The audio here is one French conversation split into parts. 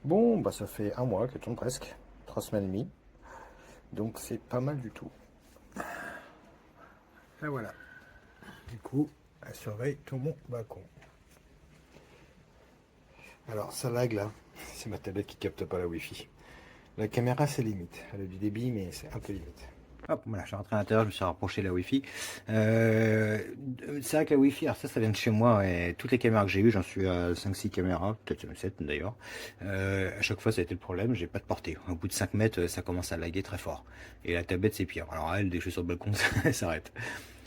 Bon, bah ça fait un mois qu'elle tourne presque, 3 semaines et demie, donc c'est pas mal du tout. Et voilà, du coup, elle surveille tout mon balcon. Alors, ça lag là, c'est ma tablette qui capte pas la Wi-Fi. La caméra, c'est limite. Elle a du débit, mais c'est un peu limite. Hop, voilà, je suis rentré à l'intérieur, je me suis rapproché de la Wi-Fi. Euh, c'est vrai que la Wi-Fi, alors ça vient de chez moi, et toutes les caméras que j'ai eues, j'en suis à 5-6 caméras, peut-être 7 d'ailleurs. À chaque fois, ça a été le problème, j'ai pas de portée. Au bout de 5 mètres, ça commence à laguer très fort. Et la tablette, c'est pire. Alors elle, dès que je suis sur le balcon, ça s'arrête.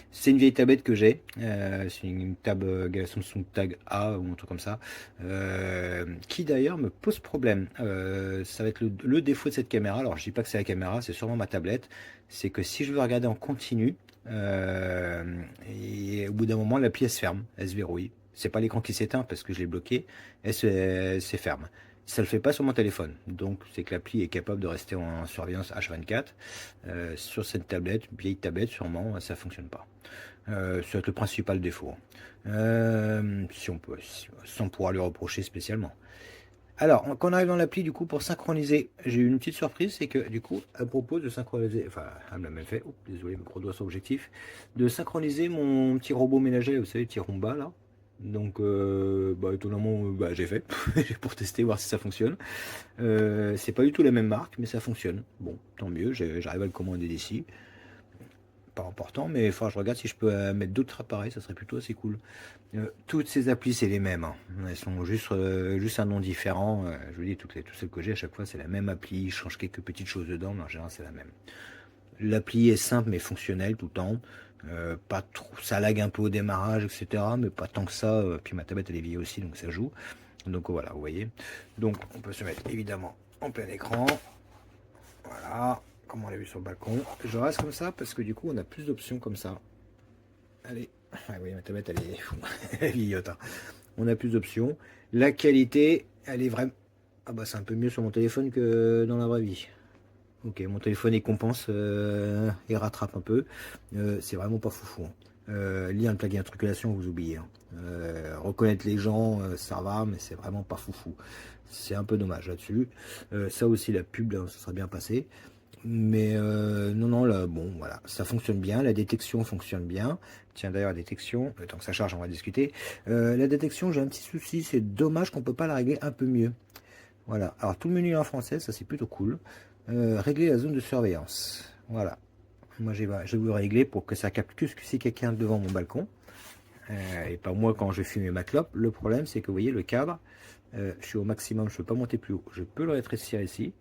C'est une vieille tablette que j'ai. C'est une tab Samsung Tag A ou un truc comme ça. Qui d'ailleurs me pose problème. Ça va être le défaut de cette caméra. Alors je dis pas que c'est la caméra, c'est sûrement ma tablette. C'est que si je veux regarder en continu, euh, et au bout d'un moment, l'appli elle se ferme, elle se verrouille. C'est pas l'écran qui s'éteint parce que je l'ai bloqué, elle se ferme. Ça le fait pas sur mon téléphone. Donc c'est que l'appli est capable de rester en surveillance H24. Sur cette tablette, vieille tablette sûrement, ça fonctionne pas. C'est le principal défaut. Si on peut, sans pouvoir lui reprocher spécialement. Alors, quand on arrive dans l'appli, du coup, pour synchroniser, j'ai eu une petite surprise, c'est que du coup, elle propose de synchroniser, enfin, elle me l'a même fait, oups, désolé, mes gros doigts sont objectifs, de synchroniser mon petit robot ménager, vous savez, petit Roomba là. Donc, bah, étonnamment, bah, j'ai fait, pour tester, voir si ça fonctionne. C'est pas du tout la même marque, mais ça fonctionne. Bon, tant mieux, j'arrive à le commander d'ici. Pas important, mais il faudra que je regarde si je peux mettre d'autres appareils, ça serait plutôt assez cool. Toutes ces applis, c'est les mêmes, hein. Elles sont juste un nom différent. Je vous dis, toutes celles que j'ai, à chaque fois, c'est la même appli. Je change quelques petites choses dedans, mais en général, c'est la même. L'appli est simple, mais fonctionnelle tout le temps. Pas trop, ça lag un peu au démarrage, etc. Mais pas tant que ça. Puis ma tablette, elle est vieille aussi, donc ça joue. Donc voilà, vous voyez. Donc on peut se mettre évidemment en plein écran. Voilà, comme on l'a vu sur le balcon. Je reste comme ça parce que du coup, on a plus d'options comme ça. Allez, ah oui, ma tablette, elle est, elle est vieillotte, hein. On a plus d'options. La qualité, elle est vraiment. Ah bah c'est un peu mieux sur mon téléphone que dans la vraie vie. Ok, mon téléphone il compense, il rattrape un peu. C'est vraiment pas foufou, hein. Lire le plugin d'articulation, vous oubliez, hein. Reconnaître les gens, ça va, mais c'est vraiment pas foufou. C'est un peu dommage là-dessus. Ça aussi, la pub, là, ça sera bien passé. Mais non, non, là, bon, voilà, ça fonctionne bien. La détection fonctionne bien. Tiens, d'ailleurs, la détection, le temps que ça charge, on va discuter. La détection, j'ai un petit souci. C'est dommage qu'on peut pas la régler un peu mieux. Voilà. Alors, tout le menu est en français, ça c'est plutôt cool. Régler la zone de surveillance. Voilà. Moi, je vais vous régler pour que ça capte que si quelqu'un devant mon balcon. Et pas moi quand je fume ma clope. Le problème, c'est que vous voyez le cadre. Je suis au maximum, je ne peux pas monter plus haut. Je peux le rétrécir ici,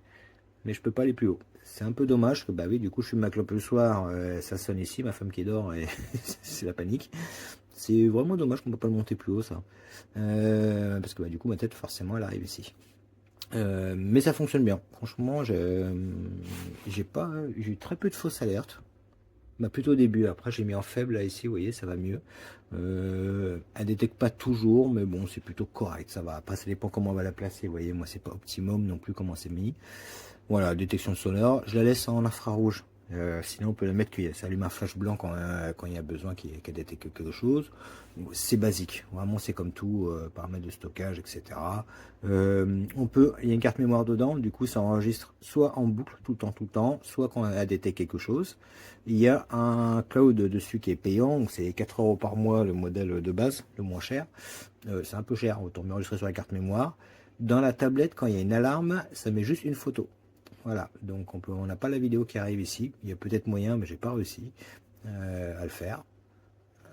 mais je peux pas aller plus haut. C'est un peu dommage que bah oui, du coup, je fume ma clope le soir, ça sonne ici, ma femme qui dort et c'est la panique. C'est vraiment dommage qu'on ne peut pas le monter plus haut, ça. Parce que bah, du coup, ma tête, forcément, elle arrive ici. Mais ça fonctionne bien. Franchement, j'ai eu très peu de fausses alertes. Bah, plutôt au début. Après, j'ai mis en faible là ici. Vous voyez, ça va mieux. Elle détecte pas toujours, mais bon, c'est plutôt correct. Ça va. Après, ça dépend comment on va la placer. Vous voyez, moi, c'est pas optimum non plus comment c'est mis. Voilà, détection sonore. Je la laisse en infrarouge. Sinon, on peut la mettre qu'il s'allume un flash blanc quand il y a besoin qu'elle détecte quelque chose. C'est basique. Vraiment, c'est comme tout, paramètres de stockage, etc. Il y a une carte mémoire dedans. Du coup, ça enregistre soit en boucle tout le temps, soit quand elle détecte quelque chose. Il y a un cloud dessus qui est payant. Donc, c'est 4 euros par mois le modèle de base, le moins cher. C'est un peu cher. Autant m'enregistrer sur la carte mémoire. Dans la tablette, quand il y a une alarme, ça met juste une photo. Voilà, donc on n'a pas la vidéo qui arrive ici. Il y a peut-être moyen, mais j'ai pas réussi à le faire.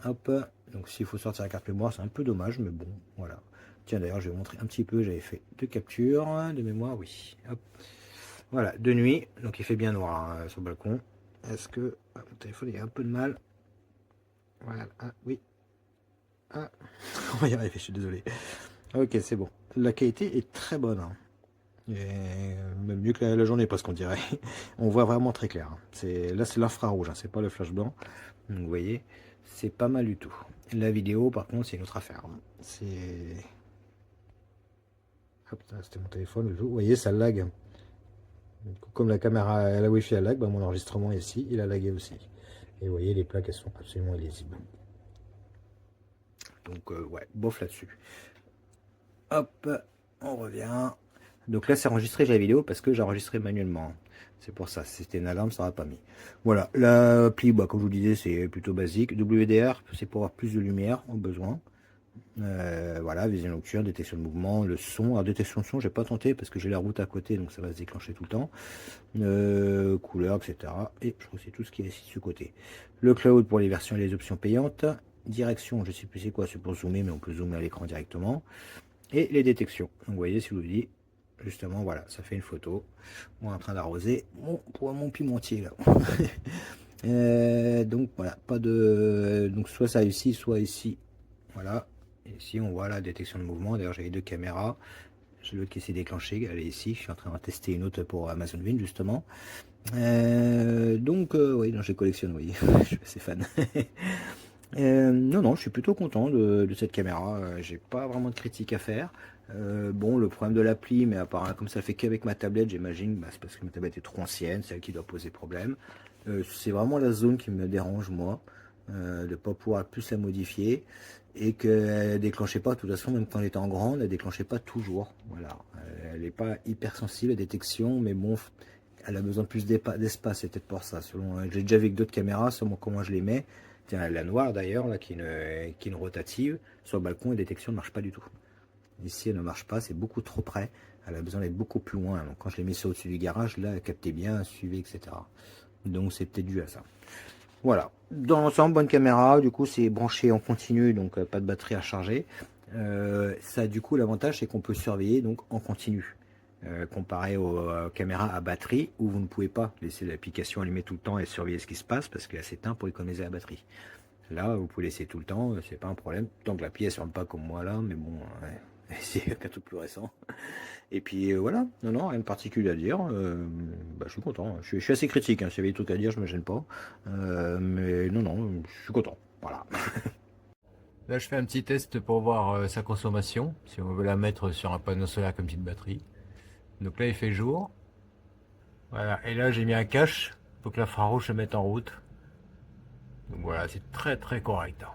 Hop, donc s'il faut sortir la carte mémoire, c'est un peu dommage, mais bon, voilà. Tiens, d'ailleurs, je vais vous montrer un petit peu. J'avais fait deux captures de mémoire, oui. Hop. Voilà, de nuit, donc il fait bien noir hein, sur le balcon. Est-ce que mon téléphone il a un peu de mal? Voilà, ah, oui. Ah, on va y arriver, je suis désolé. Ok, c'est bon. La qualité est très bonne, hein. Et même mieux que la journée, parce qu'on dirait. On voit vraiment très clair, hein. Là, c'est l'infrarouge, hein, c'est pas le flash blanc. Donc, vous voyez, c'est pas mal du tout. La vidéo, par contre, c'est une autre affaire, hein. C'est. Hop, c'était mon téléphone. Vous voyez, ça lag. Comme la caméra, la Wi-Fi a lag, bah, mon enregistrement ici, il a lagué aussi. Et vous voyez, les plaques, elles sont absolument illisibles. Donc, ouais, bof là-dessus. Hop, on revient. Donc là, c'est enregistré la vidéo parce que j'ai enregistré manuellement. C'est pour ça. Si c'était une alarme, ça n'aurait pas mis. Voilà. L'appli, bah, comme je vous disais, c'est plutôt basique. WDR, c'est pour avoir plus de lumière au besoin. Voilà, vision nocturne, détection de mouvement, le son. Alors, détection de son, j'ai pas tenté parce que j'ai la route à côté, donc ça va se déclencher tout le temps. Couleur, etc. Et je crois que c'est tout ce qui est ici de ce côté. Le cloud pour les versions et les options payantes. Direction, je sais plus c'est quoi, c'est pour zoomer, mais on peut zoomer à l'écran directement. Et les détections. Donc, vous voyez, si je vous dis, justement, voilà, ça fait une photo. Moi en train d'arroser mon pimentier là. Donc voilà, pas de. Donc soit ça ici, soit ici. Voilà. Et ici on voit la détection de mouvement. D'ailleurs j'ai les deux caméras. J'ai l'autre qui s'est déclenché. Elle est ici. Je suis en train de tester une autre pour Amazon Wind justement. Donc oui, je collectionne, oui. Je suis assez fan. Non, non, je suis plutôt content de cette caméra. J'ai pas vraiment de critique à faire. Bon, le problème de l'appli, mais apparemment, comme ça fait qu'avec ma tablette, j'imagine, bah, c'est parce que ma tablette est trop ancienne, c'est elle qui doit poser problème. C'est vraiment la zone qui me dérange, moi, de ne pas pouvoir plus la modifier et qu'elle déclenchait pas, de toute façon, même quand elle était en grande, elle déclenchait pas toujours. Voilà, elle n'est pas hyper sensible à la détection, mais bon, elle a besoin de plus d'espace, c'est peut-être pour ça. Selon, j'ai déjà vu avec d'autres caméras, selon comment je les mets. Tiens, la noire d'ailleurs, là, qui est une rotative, sur le balcon, la détection ne marche pas du tout. Ici, elle ne marche pas, c'est beaucoup trop près. Elle a besoin d'être beaucoup plus loin. Donc, quand je l'ai mis ça au-dessus du garage, là, elle captait bien, suivait, etc. Donc, c'est peut-être dû à ça. Voilà. Dans l'ensemble, bonne caméra. Du coup, c'est branché en continu, donc pas de batterie à charger. Ça, du coup, l'avantage, c'est qu'on peut surveiller donc en continu. Comparé aux caméras à batterie où vous ne pouvez pas laisser l'application allumée tout le temps et surveiller ce qui se passe parce qu'elle s'éteint pour économiser la batterie. Là, vous pouvez laisser tout le temps, c'est pas un problème. Tant que la pièce ne ferme pas comme moi là, mais bon, ouais, c'est un truc plus récent. Et puis voilà, non, non, rien de particulier à dire. Bah, je suis content. Je suis assez critique. Hein. S'il y avait des trucs à dire, je me gêne pas. Mais non, non, je suis content. Voilà. Là, je fais un petit test pour voir sa consommation, si on veut la mettre sur un panneau solaire comme petite batterie. Donc là, il fait jour. Voilà. Et là, j'ai mis un cache pour que l'infrarouge se mette en route. Donc voilà, c'est très très correct. Hein.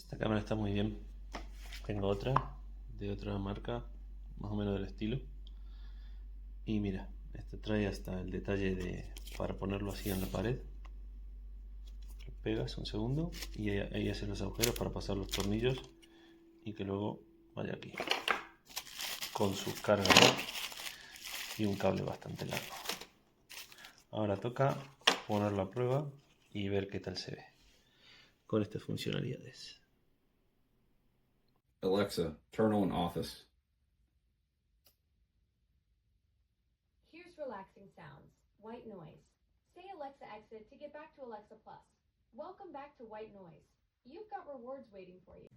Esta cámara está muy bien. Tengo otra de otra marca, más o menos del estilo. Y mira, este trae hasta el detalle para ponerlo así en la pared. Lo pegas un segundo y ahí haces los agujeros para pasar los tornillos y que luego vaya aquí. Con su cargador y un cable bastante largo. Ahora toca ponerlo a prueba y ver qué tal se ve con estas funcionalidades. Alexa, turn on Office. Here's relaxing sounds. White noise. Say Alexa exit to get back to Alexa Plus. Welcome back to white noise. You've got rewards waiting for you.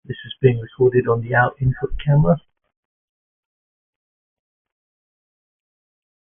This is being recorded on the out input camera.